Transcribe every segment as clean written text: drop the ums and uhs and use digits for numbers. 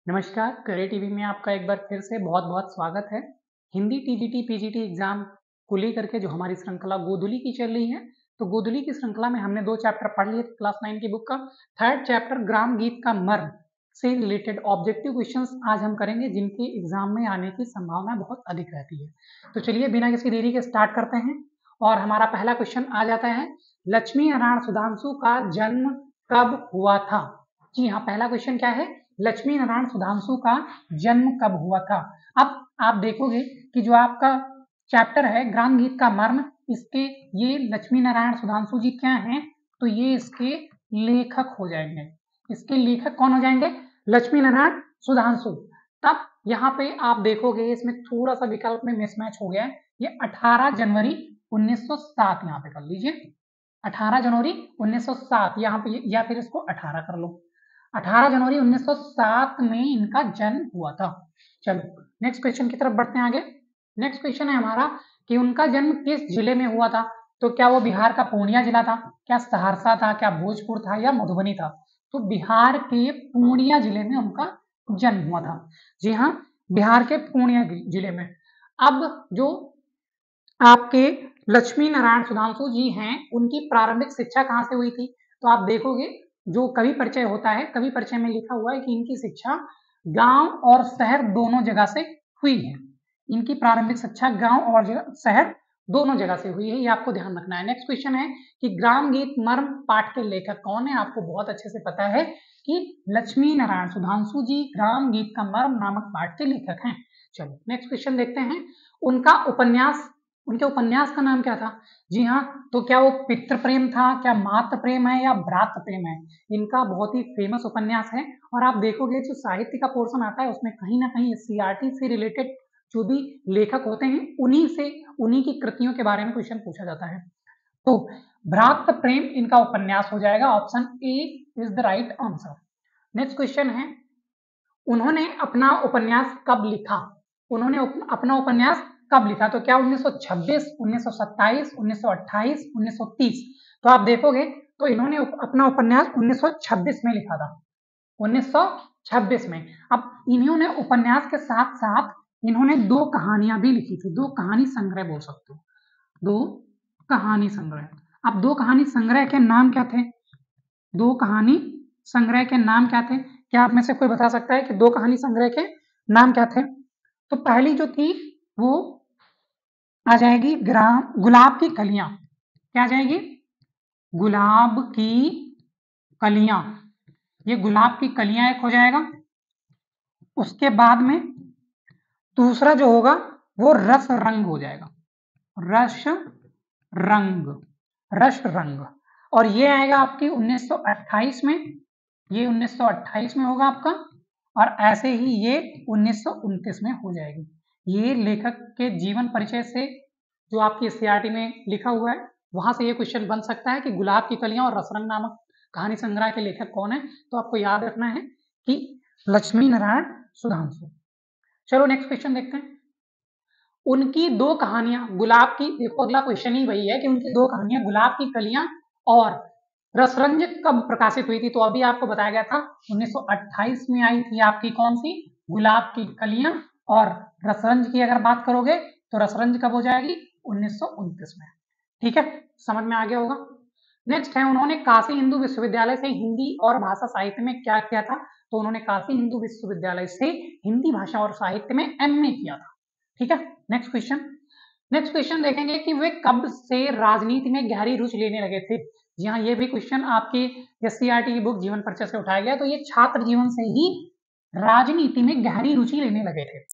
नमस्कार, career TV में आपका एक बार फिर से बहुत-बहुत स्वागत है। हिंदी टीजीटी, पीजीटी एग्ज़ाम को लेकर के जो हमारी श्रृंखला गोधुली की चल रही है, तो गोधुली की श्रृंखला में हमने 2 चैप्टर पढ़ लिए थे क्लास 9 की बुक का। थर्ड चैप्टर ग्राम गीत का मर्म से रिलेटेड ऑब्जेक्टिव क्वेश्चंस आज हम करेंगे, जिनके एग्ज़ाम में आने की संभावना बहुत अधिक रहती है। तो चलिए बिना किसी देरी के स्टार्ट करते हैं और हमारा पहला क्वेश्चन आ जाता है, लक्ष्मी नारायण सुधांशु का जन्म कब हुआ था? जी हाँ, पहला क्वेश्चन क्या है? लक्ष्मी नारायण सुधांशु का जन्म कब हुआ था? अब आप देखोगे कि जो आपका चैप्टर है ग्राम गीत का मर्म, इसके ये लक्ष्मी नारायण सुधांशु जी क्या हैं? तो ये इसके लेखक हो जाएंगे। इसके लेखक कौन हो जाएंगे? लक्ष्मी नारायण सुधांशु। तब यहाँ पे आप देखोगे इसमें थोड़ा सा विकल्प में मिसमैच हो गया है। ये 18 जनवरी 1907 यहाँ पे कर लीजिए। 18 जनवरी 1907 यहाँ पे, या फिर इसको 18 कर लो। 18 जनवरी 1907 में इनका जन्म हुआ था। चलो नेक्स्ट क्वेश्चन की तरफ बढ़ते हैं आगे। नेक्स्ट क्वेश्चन है हमारा कि उनका जन्म किस जिले में हुआ था? तो क्या वो बिहार का पूर्णिया जिला था, क्या सहरसा था, क्या भोजपुर था, या मधुबनी था? तो बिहार के पूर्णिया जिले में उनका जन्म हुआ था। जी हाँ, बिहार के पूर्णिया जिले में। अब जो आपके लक्ष्मी नारायण सुधांशु जी हैं, उनकी प्रारंभिक शिक्षा कहाँ से हुई थी? तो आप देखोगे जो कवि परिचय होता है, कवि परिचय में लिखा हुआ है कि इनकी शिक्षा गांव और शहर दोनों जगह से हुई है। इनकी प्रारंभिक शिक्षा गांव और शहर दोनों जगह से हुई है, ये आपको ध्यान रखना है। नेक्स्ट क्वेश्चन है कि ग्राम गीत मर्म पाठ के लेखक कौन है? आपको बहुत अच्छे से पता है कि लक्ष्मी नारायण सुधांशु जी ग्राम गीत का मर्म नामक पाठ के लेखक हैं। चलो नेक्स्ट क्वेश्चन देखते हैं। उनके उपन्यास का नाम क्या था? जी हाँ, तो क्या वो पितृ प्रेम था, क्या मातृ प्रेम है, या भ्रातृ प्रेम है? इनका बहुत ही फेमस उपन्यास है। और आप देखोगे जो साहित्य का पोर्शन आता है उसमें कहीं ना कहीं सीआरटी से रिलेटेड जो भी लेखक होते हैं उन्हीं की कृतियों के बारे में क्वेश्चन पूछा जाता है। तो भ्रातृ प्रेम इनका उपन्यास हो जाएगा। Option A is the right answer. Next question है, उन्होंने अपना उपन्यास कब लिखा? उन्होंने अपना उपन्यास कब लिखा? तो क्या 1926, 1927, 1928, 1930? तो आप देखोगे तो इन्होंने अपना उपन्यास 1926 में लिखा था। 1926 में। अब इन्होंने उपन्यास के साथ साथ इन्होंने 2 कहानियां भी लिखी थी। 2 कहानी संग्रह बोल सकते हो। 2 कहानी संग्रह। अब 2 कहानी संग्रह के नाम क्या थे? 2 कहानी संग्रह के नाम क्या थे? क्या आप में से कोई बता सकता है कि 2 कहानी संग्रह के नाम क्या थे? तो पहली जो थी वो आ जाएगी गुलाब की कलियां। क्या आ जाएगी? गुलाब की कलियां। ये गुलाब की कलियां एक हो जाएगा। उसके बाद में दूसरा जो होगा वो रस रंग हो जाएगा। रस रंग, रस रंग। और ये आएगा आपकी 1928 में। ये 1928 में होगा आपका। और ऐसे ही ये 1929 में हो जाएगी। ये लेखक के जीवन परिचय से जो आपकी सीआरटी में लिखा हुआ है वहां से ये क्वेश्चन बन सकता है कि गुलाब की कलियां और रसरंग नामक कहानी संग्रह के लेखक कौन है? तो आपको याद रखना है कि लक्ष्मी नारायण सुधांशु। चलो नेक्स्ट क्वेश्चन देखते हैं। उनकी 2 कहानियां गुलाब की, देखो अगला क्वेश्चन ही वही है कि उनकी 2 कहानियां गुलाब की कलियां और रसरंज कब प्रकाशित हुई थी? तो अभी आपको बताया गया था 1928 में आई थी आपकी कौन सी? गुलाब की कलियां। और रसरंज की अगर बात करोगे तो रसरंज कब हो जाएगी? 1929 में। ठीक है, समझ में आ गया होगा। नेक्स्ट है, उन्होंने काशी हिंदू विश्वविद्यालय से हिंदी और भाषा साहित्य में क्या किया था? तो उन्होंने काशी हिंदू विश्वविद्यालय से हिंदी भाषा और साहित्य में एमए किया था। ठीक है, नेक्स्ट क्वेश्चन। नेक्स्ट क्वेश्चन देखेंगे कि वे कब से राजनीति में गहरी रुचि लेने लगे थे? जी हाँ, ये भी क्वेश्चन आपकी एससीईआरटी की बुक जीवन परिचय से उठाया गया। तो ये छात्र जीवन से ही राजनीति में गहरी रुचि लेने लगे थे।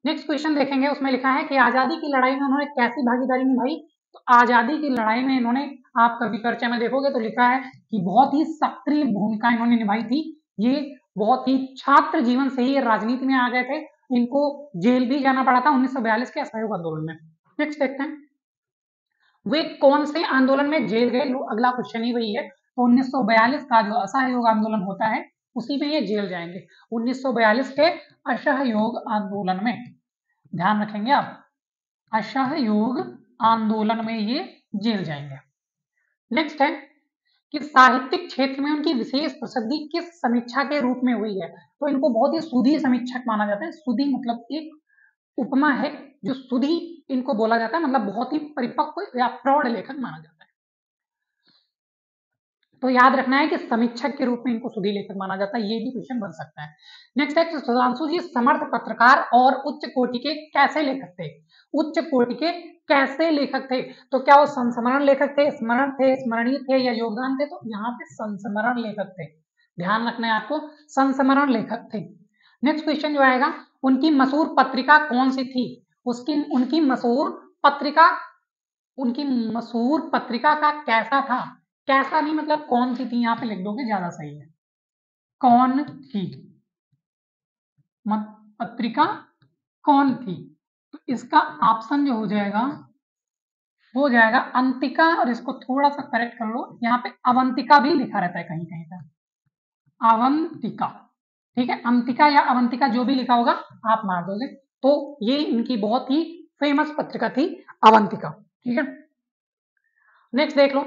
नेक्स्ट क्वेश्चन देखेंगे, उसमें लिखा है कि आजादी की लड़ाई में उन्होंने कैसी भागीदारी निभाई? तो आजादी की लड़ाई में इन्होंने, आप कभी परिचय में देखोगे तो लिखा है कि बहुत ही सक्रिय भूमिका इन्होंने निभाई थी। ये बहुत ही छात्र जीवन से ही राजनीति में आ गए थे। इनको जेल भी जाना पड़ा था 1942 के असहयोग आंदोलन में। नेक्स्ट देखते हैं, वे कौन से आंदोलन में जेल गए? अगला क्वेश्चन ही वही है। तो 1942 का जो असहयोग आंदोलन होता है उसी में ये जेल जाएंगे। 1942 के असहयोग आंदोलन में, ध्यान रखेंगे आप, असहयोग आंदोलन में ये जेल जाएंगे। नेक्स्ट है कि साहित्यिक क्षेत्र में उनकी विशेष प्रसिद्धि किस समीक्षा के रूप में हुई है। तो इनको बहुत ही सुधी समीक्षक माना जाता है। सुधी मतलब एक उपमा है, जो सुधी इनको बोला जाता है, मतलब बहुत ही परिपक्व या प्रौढ़ लेखक माना जाता है। तो याद रखना है कि समीक्षक के रूप में इनको सुधी लेखक माना जाता है, ये भी क्वेश्चन बन सकता है। नेक्स्ट है, सुधांशु जी समर्थ पत्रकार और उच्च कोटि के कैसे लेखक थे? उच्च कोटि के कैसे लेखक थे? तो क्या वो संस्मरण लेखक थे, स्मरण थे, स्मरणीय थे या योगदान थे? तो यहाँ पे संस्मरण लेखक थे, ध्यान रखना है आपको, संस्मरण लेखक थे। नेक्स्ट क्वेश्चन जो आएगा, उनकी मशहूर पत्रिका कौन सी थी? उनकी मशहूर पत्रिका का कैसा था? कैसा नहीं मतलब कौन सी थी, यहाँ पे लिख दोगे ज्यादा सही है। कौन थी, पत्रिका कौन थी? तो इसका ऑप्शन जो हो जाएगा वो जाएगा अंतिका, और इसको थोड़ा सा करेक्ट कर लो, यहाँ पे अवंतिका भी लिखा रहता है कहीं कहीं पर, अवंतिका, ठीक है, अंतिका या अवंतिका जो भी लिखा होगा आप मार दोगे। तो ये इनकी बहुत ही फेमस पत्रिका थी अवंतिका, ठीक है। नेक्स्ट देख लो,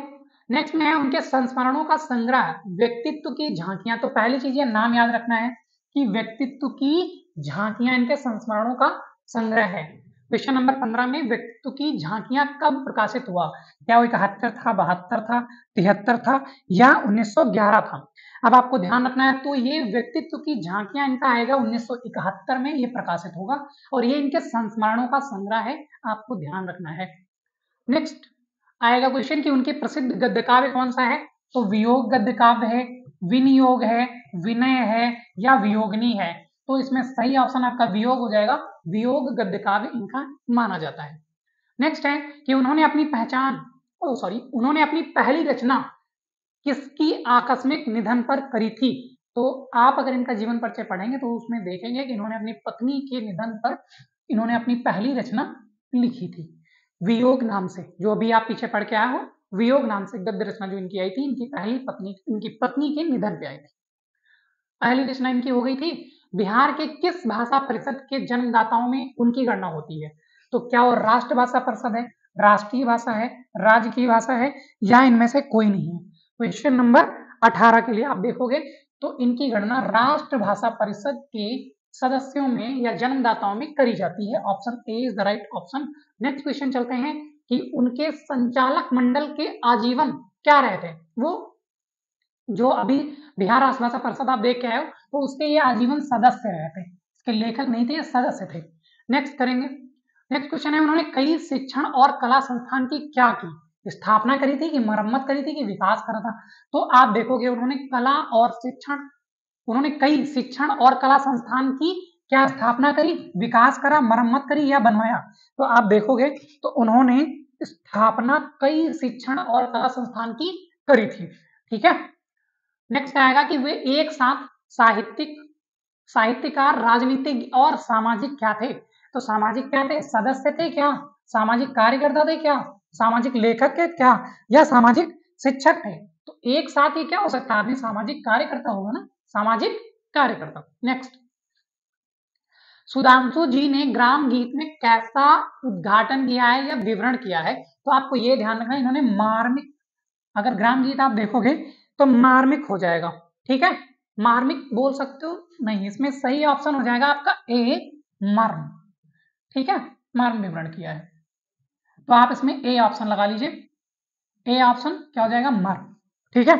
नेक्स्ट में है उनके संस्मरणों का संग्रह, व्यक्तित्व की झांकियां। तो पहली चीज ये नाम याद रखना है कि व्यक्तित्व की झांकियां इनके संस्मरणों का संग्रह है। क्वेश्चन नंबर 15 में व्यक्तित्व की झांकियां कब प्रकाशित हुआ? क्या वो 71 था, 72 था, 73 था या 1911 था? अब आपको ध्यान रखना है, तो ये व्यक्तित्व की झांकियां इनका आएगा 1971 में ये प्रकाशित होगा, और ये इनके संस्मरणों का संग्रह है, आपको ध्यान रखना है। नेक्स्ट आएगा क्वेश्चन कि उनके प्रसिद्ध गद्य काव्य कौन सा है? तो वियोग गद्य काव्य है, विनियोग है, विनय है या वियोगनी है? तो इसमें सही ऑप्शन आपका वियोग हो जाएगा, वियोग गद्य काव्य इनका माना जाता है। नेक्स्ट है कि उन्होंने अपनी पहली रचना किसकी आकस्मिक निधन पर करी थी? तो आप अगर इनका जीवन परिचय पढ़ेंगे तो उसमें देखेंगे कि इन्होंने अपनी पत्नी के निधन पर इन्होंने अपनी पहली रचना लिखी थी वियोग नाम से, जो अभी आप पीछे पढ़ के आए हो, वियोग नाम से गद्य रचना जो इनकी आई थी, इनकी पत्नी के निधन पे आई थी। पहली रचना इनकी हो गई थी। बिहार के किस भाषा परिषद के जन्मदाताओं में उनकी गणना होती है? तो क्या वो राष्ट्रभाषा परिषद है, राष्ट्रीय भाषा है, राज्य की भाषा है या इनमें से कोई नहीं है? क्वेश्चन नंबर 18 के लिए आप देखोगे तो इनकी गणना राष्ट्रभाषा परिषद के सदस्यों में या जन्मदाताओं में करी जाती है। Option A is the right option. Next question चलते हैं कि उनके संचालक मंडल के आजीवन क्या रहे थे? वो जो अभी बिहार राष्ट्रभाषा परिषद आप देख के आए हो, तो उसके ये आजीवन सदस्य रहे थे, इसके लेखक नहीं थे, ये सदस्य थे। नेक्स्ट करेंगे, नेक्स्ट क्वेश्चन है, उन्होंने कई शिक्षण और कला संस्थान की क्या की? स्थापना करी थी कि मरम्मत करी थी कि विकास करा था? तो आप देखोगे उन्होंने कई शिक्षण और कला संस्थान की क्या स्थापना करी, विकास करा, मरम्मत करी या बनवाया? तो आप देखोगे तो उन्होंने स्थापना कई शिक्षण और कला संस्थान की करी थी, ठीक है। नेक्स्ट आएगा कि वे एक साथ साहित्यकार, राजनीतिक और सामाजिक क्या थे? तो सामाजिक क्या थे? सदस्य थे क्या, सामाजिक कार्यकर्ता थे क्या, सामाजिक लेखक थे क्या या सामाजिक शिक्षक थे? तो एक साथ ये क्या हो सकता है आदमी? सामाजिक कार्यकर्ता होगा ना, सामाजिक कार्यकर्ता। नेक्स्ट, सुधांशु जी ने ग्राम गीत में कैसा उद्घाटन किया है या विवरण किया है? तो आपको ये ध्यान रखना, इन्होंने मार्मिक, अगर ग्राम गीत आप देखोगे तो मार्मिक हो जाएगा, ठीक है, मार्मिक बोल सकते हो नहीं, इसमें सही ऑप्शन हो जाएगा आपका ए, मर्म, ठीक है, मर्म विवरण किया है, तो आप इसमें ए ऑप्शन लगा लीजिए। ए ऑप्शन क्या हो जाएगा? मर्म, ठीक है।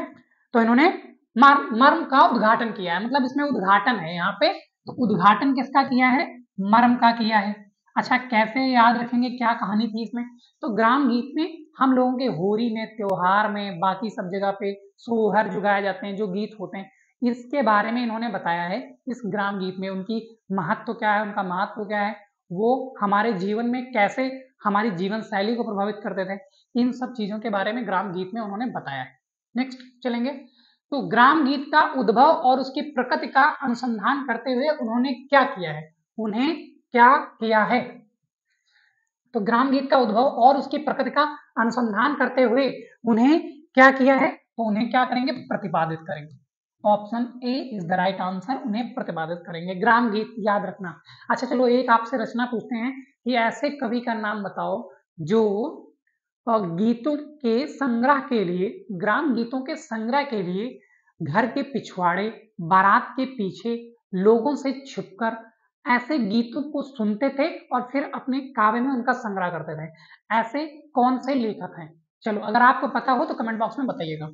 तो इन्होंने मर्म का उद्घाटन किया है, मतलब इसमें उद्घाटन है यहाँ पे, तो उद्घाटन किसका किया है? मर्म का किया है। अच्छा, कैसे याद रखेंगे, क्या कहानी थी इसमें? तो ग्राम गीत में हम लोगों के होली में, त्योहार में, बाकी सब जगह पे सोहर जुगाए जाते हैं, जो गीत होते हैं, इसके बारे में इन्होंने बताया है। इस ग्राम गीत में उनकी महत्व क्या है, उनका महत्व क्या है, वो हमारे जीवन में कैसे हमारी जीवन शैली को प्रभावित करते थे, इन सब चीजों के बारे में ग्राम गीत में उन्होंने बताया है। नेक्स्ट चलेंगे, तो ग्राम गीत का उद्भव और उसकी प्रकृति का अनुसंधान करते हुए उन्होंने क्या किया है? उन्हें क्या किया है? तो ग्राम गीत का उद्भव और उसकी प्रकृति का अनुसंधान करते हुए उन्हें क्या किया है? तो उन्हें क्या करेंगे? प्रतिपादित करेंगे। Option A is the right answer, उन्हें प्रतिपादित करेंगे। ग्राम गीत याद रखना। अच्छा चलो, एक आपसे रचना पूछते हैं कि ऐसे कवि का नाम बताओ जो गीतों के संग्रह के लिए, ग्राम गीतों के संग्रह के लिए घर के पिछवाड़े, बारात के पीछे, लोगों से छिपकर ऐसे गीतों को सुनते थे और फिर अपने काव्य में उनका संग्रह करते थे। ऐसे कौन से लेखक हैं? चलो, अगर आपको पता हो तो कमेंट बॉक्स में बताइएगा।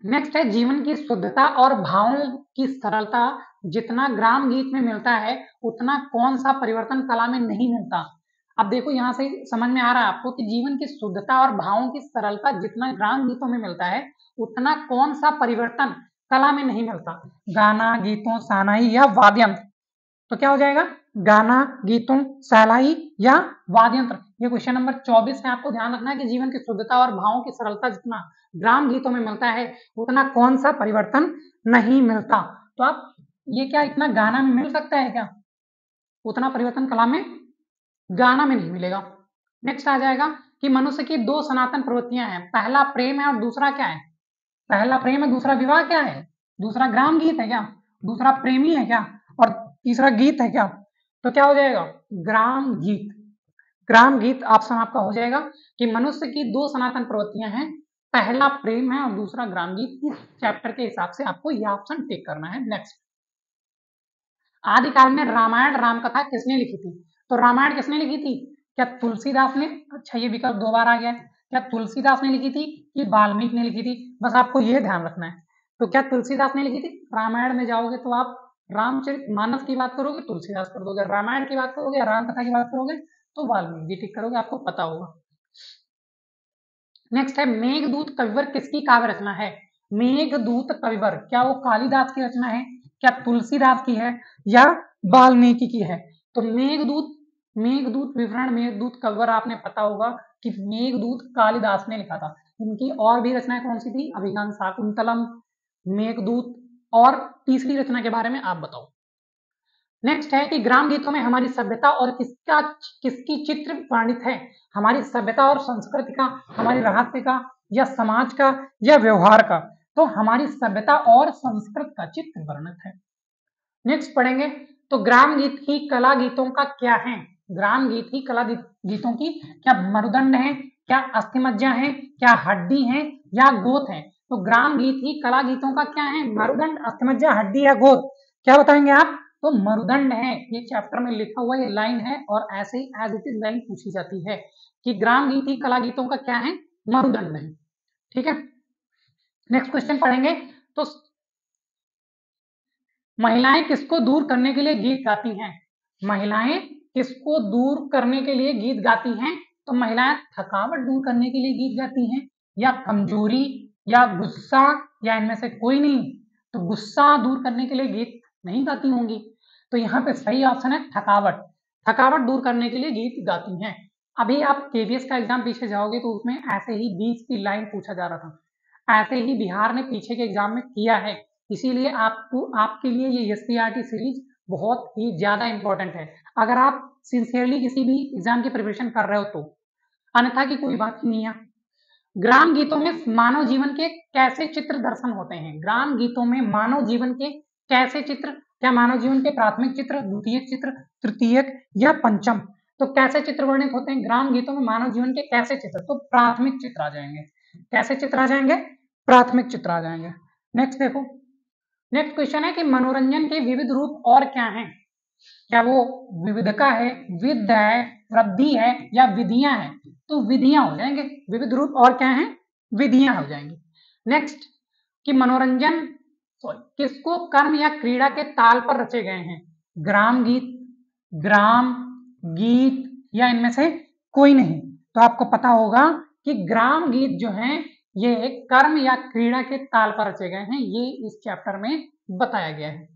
नेक्स्ट है, जीवन की शुद्धता और भावों की सरलता जितना ग्राम गीत में मिलता है, उतना कौन सा परिवर्तन कला में नहीं मिलता? अब देखो, यहाँ से समझ में आ रहा है आपको कि जीवन की शुद्धता और भावों की सरलता जितना ग्राम गीतों में मिलता है, उतना कौन सा परिवर्तन कला में नहीं मिलता? गाना, गीतों, सानाई या वाद्यंत्र? तो क्या हो जाएगा? गाना, गीतों, सहलाई या वाद्यंत्र। ये क्वेश्चन नंबर 24 है। आपको ध्यान रखना है कि जीवन की शुद्धता और भावों की सरलता जितना ग्राम गीतों में मिलता है, उतना कौन सा परिवर्तन नहीं मिलता? तो आप ये क्या इतना गाना में मिल सकता है क्या? उतना परिवर्तन कला में, गाना में नहीं मिलेगा। नेक्स्ट आ जाएगा कि मनुष्य की दो सनातन प्रवृत्तियां हैं, पहला प्रेम है और दूसरा क्या है? पहला प्रेम है, दूसरा विवाह क्या है? दूसरा ग्राम गीत है क्या? दूसरा प्रेमी है क्या? और तीसरा गीत है क्या? तो क्या हो जाएगा? ग्राम गीत। ग्राम गीत ऑप्शन आपका हो जाएगा कि मनुष्य की दो सनातन प्रवृत्तियां हैं, पहला प्रेम है और दूसरा ग्राम गीत। इस चैप्टर के हिसाब से आपको यह ऑप्शन टिक करना है। नेक्स्ट, आदिकाल में रामायण रामकथा किसने लिखी थी? तो रामायण किसने लिखी थी? क्या तुलसीदास ने? अच्छा, ये विकल्प दो बार आ गया। क्या तुलसीदास ने लिखी थी कि वाल्मीकि ने लिखी थी? बस आपको ये ध्यान रखना है। तो क्या तुलसीदास ने लिखी थी? रामायण में जाओगे तो आप रामचरितमानस की बात करोगे, तुलसीदास कर दोगे। रामायण की बात करोगे, रामकथा की बात करोगे तो वाल्मीकि टिक करोगे, आपको पता होगा। नेक्स्ट है, मेघदूत कविवर किसकी काव्य रचना है? मेघदूत कविवर, क्या वो कालिदास की रचना है, क्या तुलसीदास की है या वाल्मीकि की है? तो मेघदूत, मेघदूत विवरण, मेघदूत कविवर आपने पता होगा कि मेघदूत कालिदास ने लिखा था। इनकी और भी रचनाएं कौन सी थी? अभिज्ञान शाकुंतलम, मेघदूत, और तीसरी रचना के बारे में आप बताओ। नेक्स्ट है कि ग्राम गीतों में हमारी सभ्यता और किसकी चित्र वर्णित है? हमारी सभ्यता और संस्कृति का, हमारे रहस्य का, या समाज का, या व्यवहार का? तो हमारी सभ्यता और संस्कृति का चित्र वर्णित है। नेक्स्ट पढ़ेंगे, तो ग्राम गीत की कला गीतों का क्या है? ग्राम गीत की कला गीतों की क्या मरुदंड है, क्या अस्थिमज्जा है, क्या हड्डी है या गोत है? तो ग्राम गीत की कला गीतों का क्या है? मरुदंड, अस्थिमज्जा, हड्डी या गोत? क्या बताएंगे आप? तो मरुदंड है। ये चैप्टर में लिखा हुआ ये लाइन है और ऐसे ही एज इट इज लाइन पूछी जाती है कि ग्राम गीत की कला गीतों का क्या है? मरुदंड है। ठीक है, नेक्स्ट क्वेश्चन पढ़ेंगे, तो महिलाएं किसको दूर करने के लिए गीत गाती हैं? महिलाएं किसको दूर करने के लिए गीत गाती हैं? तो महिलाएं थकावट दूर करने के लिए गीत गाती हैं, या कमजोरी, या गुस्सा, या इनमें से कोई नहीं? तो गुस्सा दूर करने के लिए गीत नहीं गाती होंगी, तो यहाँ पे सही ऑप्शन है थकावट। थकावट दूर करने के लिए गीत गाती हैं। अभी आप केवीएस का एग्जाम पीछे जाओगे तो उसमें ऐसे ही बीच की लाइन पूछा जा रहा था, ऐसे ही बिहार ने पीछे के एग्जाम में किया है, इसीलिए आपको, आपके लिए ये एससीईआरटी सीरीज बहुत ही ज्यादा इंपॉर्टेंट है, अगर आप सिंसियरली किसी भी एग्जाम की प्रिपरेशन कर रहे हो तो, अन्यथा की कोई बात नहीं है। ग्राम गीतों में मानव जीवन के कैसे चित्र दर्शन होते हैं? ग्राम गीतों में मानव जीवन के कैसे चित्र? क्या मानव जीवन के प्राथमिक चित्र, द्वितीयक चित्र, तृतीयक या पंचम? तो कैसे चित्र वर्णित होते हैं ग्राम गीतों में मानव जीवन के कैसे चित्र? तो प्राथमिक चित्र आ जाएंगे। कैसे चित्र आ जाएंगे? प्राथमिक चित्र आ जाएंगे। नेक्स्ट देखो, नेक्स्ट क्वेश्चन है कि मनोरंजन के विविध रूप और क्या हैं? क्या वो विविधता है, विद है, वृद्धि है या विधियां हैं? तो विधियां हो जाएंगे। विविध रूप और क्या है? विधियां हो जाएंगी। नेक्स्ट, कि मनोरंजन किसको कर्म या क्रीड़ा के ताल पर रचे गए हैं? ग्राम गीत, ग्राम गीत, या इनमें से कोई नहीं? तो आपको पता होगा कि ग्राम गीत जो हैं ये कर्म या क्रीड़ा के ताल पर रचे गए हैं, ये इस चैप्टर में बताया गया है।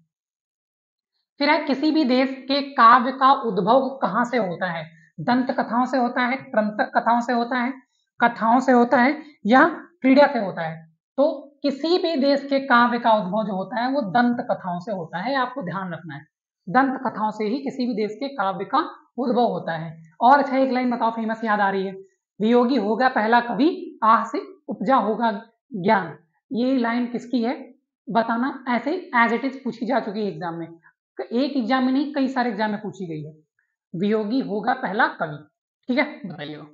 फिर है, किसी भी देश के काव्य का उद्भव कहां से होता है? दंत कथाओं से होता है, प्रंतक कथाओं से होता है, कथाओं से होता है, या क्रीड़ा से होता है? तो किसी भी देश के काव्य का उद्भव जो होता है वो दंत कथाओं से होता है, आपको ध्यान रखना है। दंत कथाओं से ही किसी भी देश के काव्य का उद्भव होता है। और अच्छा, एक लाइन बताओ, फेमस याद आ रही है, वियोगी होगा पहला कवि, आह से उपजा होगा ज्ञान। ये लाइन किसकी है बताना, ऐसे एज इट इज पूछी जा चुकी है एग्जाम में, एक एग्जाम में नहीं कई सारे एग्जाम में पूछी गई है। वियोगी होगा पहला कवि। ठीक है, बताइएगा।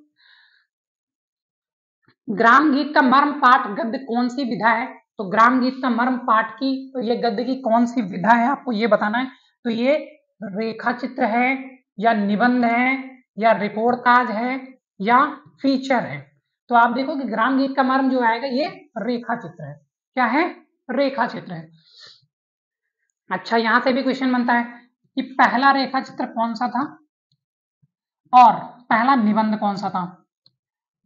ग्राम गीत का मर्म पाठ गद्य कौन सी विधा है? तो ग्राम गीत का मर्म पाठ की तो ये गद्य की कौन सी विधा है आपको ये बताना है। तो ये रेखा चित्र है या निबंध है या रिपोर्टाज है या फीचर है। तो आप देखो कि ग्राम गीत का मर्म जो आएगा ये रेखा चित्र है। क्या है? रेखा चित्र है। अच्छा, यहां से भी क्वेश्चन बनता है कि पहला रेखा चित्र कौन सा था और पहला निबंध कौन सा था।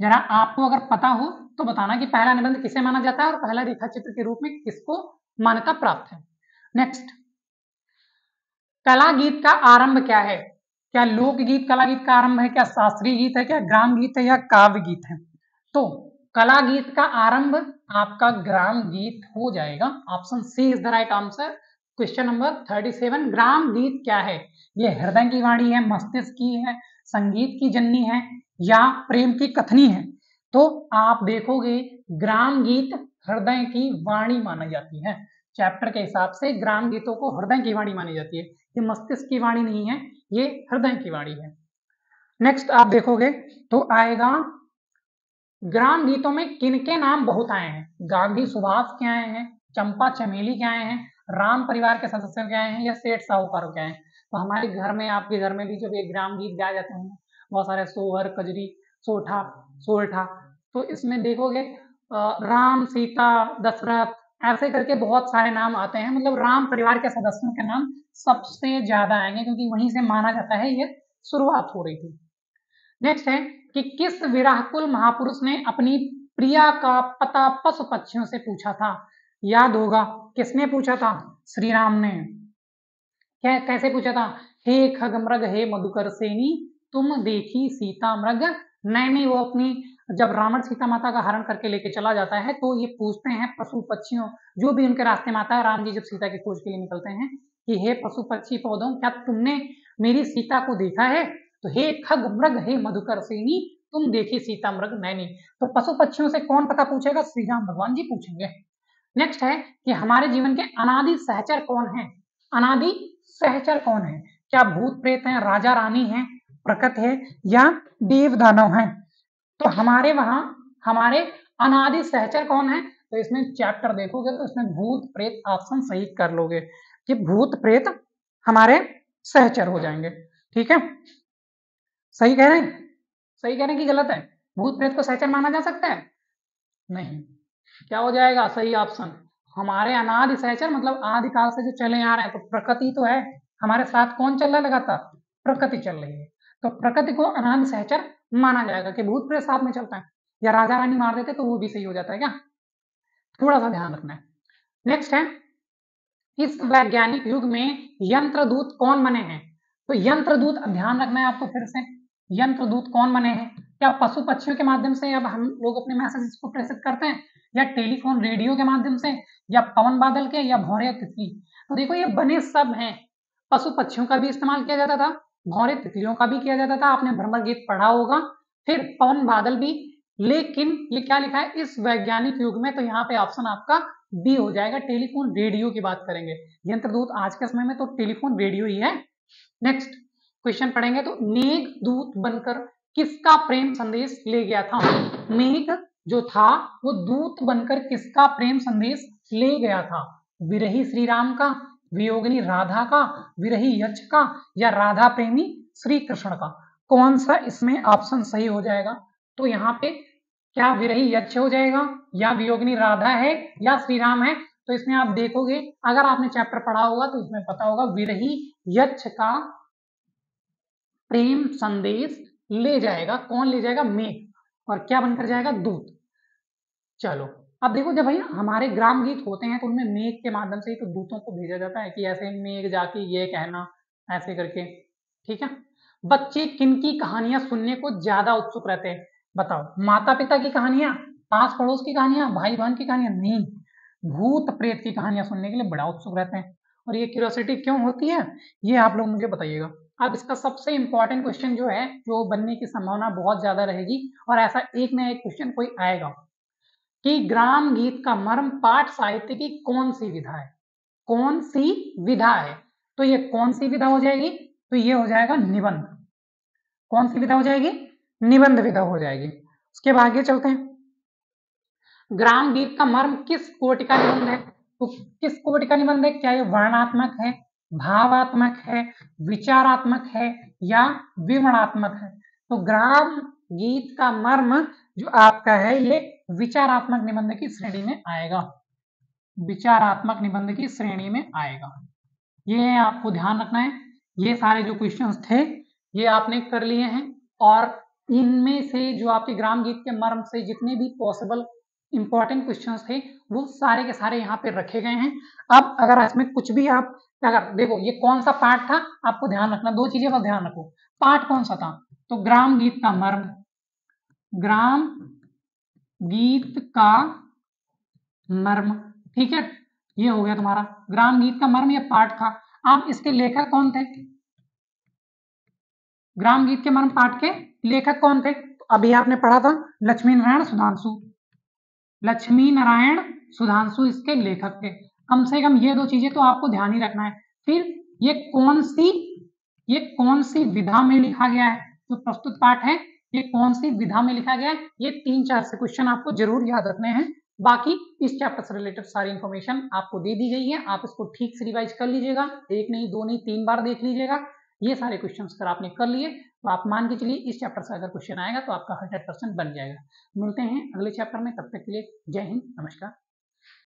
जरा आपको अगर पता हो तो बताना कि पहला निबंध किसे माना जाता है और पहला रेखा चित्र के रूप में किसको मान्यता प्राप्त है। नेक्स्ट, कला गीत का आरंभ क्या है? क्या लोकगीत कला गीत का आरंभ है, क्या शास्त्रीय गीत है, क्या ग्राम गीत है या काव्य गीत है? तो कला गीत का आरंभ आपका ग्राम गीत हो जाएगा। Option C is the right answer. Question number 37, ग्राम गीत क्या है? ये हृदय की वाणी है, मस्तिष्क की है, संगीत की जननी है या प्रेम की कथनी है? तो आप देखोगे ग्राम गीत हृदय की वाणी मानी जाती है। चैप्टर के हिसाब से ग्राम गीतों को हृदय की वाणी मानी जाती है। ये मस्तिष्क की वाणी नहीं है, ये हृदय की वाणी है। नेक्स्ट आप देखोगे तो आएगा ग्राम गीतों में किनके नाम बहुत आए हैं? गांधी सुभाष के आए हैं, चंपा चमेली के आए हैं, राम परिवार के सदस्यों के आए हैं या सेठ साहूकारों के आए हैं? तो हमारे घर में, आपके घर में भी जब ये ग्राम गीत गाए जाते हैं, बहुत सारे सोहर, कजरी, सोठा, सोरठा, तो इसमें देखोगे राम, सीता, दशरथ, ऐसे करके बहुत सारे नाम आते हैं। मतलब राम परिवार के सदस्यों के नाम सबसे ज्यादा आएंगे क्योंकि वहीं से माना जाता है ये शुरुआत हो रही थी। नेक्स्ट है कि किस विराहकुल महापुरुष ने अपनी प्रिया का पता पशु पक्षियों से पूछा था? याद होगा किसने पूछा था? श्री राम ने। क्या कैसे पूछा था? हे खगमृग हे मधुकर सेनी, तुम देखी सीता मृग नैनी। वो अपनी जब रावण सीता माता का हरण करके लेके चला जाता है तो ये पूछते हैं पशु पक्षियों, जो भी उनके रास्ते में आता है, राम जी जब सीता की खोज के लिए निकलते हैं, कि हे पशु पक्षी पौधों, क्या तुमने मेरी सीता को देखा है? तो हे खग मृग हे मधुकर सेनी, तुम देखी सीता मृग नैनी। तो पशु पक्षियों से कौन पता पूछेगा? श्री राम भगवान जी पूछेंगे। नेक्स्ट है कि हमारे जीवन के अनादि सहचर कौन है? अनादि सहचर कौन है? क्या भूत प्रेत हैं, राजा रानी हैं, प्रकृति है या देव दानव हैं? तो हमारे अनादि सहचर कौन है? तो इसमें चैप्टर देखोगे तो इसमें भूत प्रेत ऑप्शन सही कर लोगे कि भूत प्रेत हमारे सहचर हो जाएंगे। ठीक है, सही कह रहे हैं? सही कह रहे हैं कि गलत है? भूत प्रेत को सहचर माना जा सकता है? नहीं। क्या हो जाएगा सही ऑप्शन? हमारे अनादि सहचर मतलब आदिकाल से जो चले आ रहे हैं। तो प्रकृति तो है हमारे साथ, कौन चल रहा है लगातार? प्रकृति चल रही है। तो प्रकृति को अनादि सहचर माना जाएगा कि भूत प्रेत साथ में चलता है। या राजा रानी मार देते तो वो भी सही हो जाता है क्या? थोड़ा सा ध्यान रखना है। नेक्स्ट है, इस वैज्ञानिक युग में यंत्रदूत कौन बने हैं? तो यंत्रदूत ध्यान रखना है आपको फिर से, यंत्रदूत कौन बने हैं? क्या पशु पक्षियों के माध्यम से अब हम लोग अपने मैसेजेस को प्रेषित करते हैं, या टेलीफोन रेडियो के माध्यम से, या पवन बादल के, या भौरे तितली? तो देखो ये बने सब हैं। पशु पक्षियों का भी इस्तेमाल किया जाता था, भौरे तितलियों का भी किया जाता था, आपने भ्रमर गीत पढ़ा होगा, फिर पवन बादल भी। लेकिन ये क्या लिखा है इस वैज्ञानिक युग में? तो यहाँ पे ऑप्शन आपका बी हो जाएगा, टेलीफोन रेडियो की बात करेंगे। यंत्रदूत आज के समय में तो टेलीफोन रेडियो ही है। नेक्स्ट क्वेश्चन पढ़ेंगे तो मेघदूत बनकर किसका प्रेम संदेश ले गया था? मेघ जो था वो दूत बनकर किसका प्रेम संदेश ले गया था? विरही श्री राम का, वियोगिनी राधा का, विरही यक्ष का, या राधा प्रेमी श्री कृष्ण का? कौन सा इसमें ऑप्शन सही हो जाएगा? तो यहाँ पे क्या विरही यक्ष हो जाएगा, या वियोगिनी राधा है, या श्री राम है? तो इसमें आप देखोगे, अगर आपने चैप्टर पढ़ा होगा तो इसमें पता होगा विरही यक्ष का प्रेम संदेश ले जाएगा। कौन ले जाएगा? मेघ। और क्या बनकर जाएगा? दूत। चलो अब देखो, जब भाई हमारे ग्राम गीत होते हैं तो उनमें मेघ के माध्यम से ही तो दूतों को भेजा जाता है कि ऐसे मेघ जाके ये कहना, ऐसे करके। ठीक है, बच्चे किनकी कहानियां सुनने को ज्यादा उत्सुक रहते हैं? बताओ, माता पिता की कहानियां, पास पड़ोस की कहानियां, भाई बहन की कहानियां? नहीं, भूत प्रेत की कहानियां सुनने के लिए बड़ा उत्सुक रहते हैं। और ये क्यूरियोसिटी क्यों होती है, ये आप लोग मुझे बताइएगा। अब इसका सबसे इंपॉर्टेंट क्वेश्चन जो है, जो बनने की संभावना बहुत ज्यादा रहेगी, और ऐसा एक ना एक क्वेश्चन कोई आएगा, कि ग्राम गीत का मर्म पाठ साहित्य की कौन सी विधा है? कौन सी विधा है? तो ये कौन सी विधा हो जाएगी? तो ये हो जाएगा निबंध। कौन सी विधा हो जाएगी? निबंध विधा हो जाएगी। उसके बाद आगे चलते हैं। ग्राम गीत का मर्म किस कोटि का निबंध है? तो किस कोटि का निबंध है? क्या ये वर्णात्मक है, भावात्मक है, विचारात्मक है या विवरणात्मक है? तो ग्राम गीत का मर्म जो आपका है ये विचारात्मक निबंध की श्रेणी में आएगा, विचारात्मक निबंध की श्रेणी में आएगा। ये आपको ध्यान रखना है। ये सारे जो क्वेश्चंस थे ये आपने कर लिए हैं और इनमें से जो आपके ग्राम गीत के मर्म से जितने भी पॉसिबल इंपॉर्टेंट क्वेश्चंस थे वो सारे के सारे यहाँ पे रखे गए हैं। अब अगर इसमें कुछ भी आप अगर देखो ये कौन सा पार्ट था आपको ध्यान रखना, दो चीजें बस ध्यान रखो। पार्ट कौन सा था? तो ग्राम गीत का मर्म, ग्राम गीत का मर्म, ठीक है, ये हो गया तुम्हारा ग्राम गीत का मर्म, ये पाठ था। आप इसके लेखक कौन थे? ग्राम गीत के मर्म पाठ के लेखक कौन थे? तो अभी आपने पढ़ा था लक्ष्मी नारायण सुधांशु, लक्ष्मी नारायण सुधांशु इसके लेखक थे। कम से कम ये दो चीजें तो आपको ध्यान ही रखना है। फिर ये कौन सी विधा में लिखा गया है? जो प्रस्तुत पाठ है ये कौन सी विधा में लिखा गया है? ये 3-4 से क्वेश्चन आपको जरूर याद रखने हैं। बाकी इस चैप्टर से रिलेटेड सारी इंफॉर्मेशन आपको दे दी गई है, आप इसको ठीक से रिवाइज कर लीजिएगा, एक नहीं दो नहीं 3 बार देख लीजिएगा। ये सारे क्वेश्चंस अगर आपने कर लिए तो आप मान के चलिए इस चैप्टर से अगर क्वेश्चन आएगा तो आपका 100% बन जाएगा। मिलते हैं अगले चैप्टर में, तब तक के लिए जय हिंद, नमस्कार।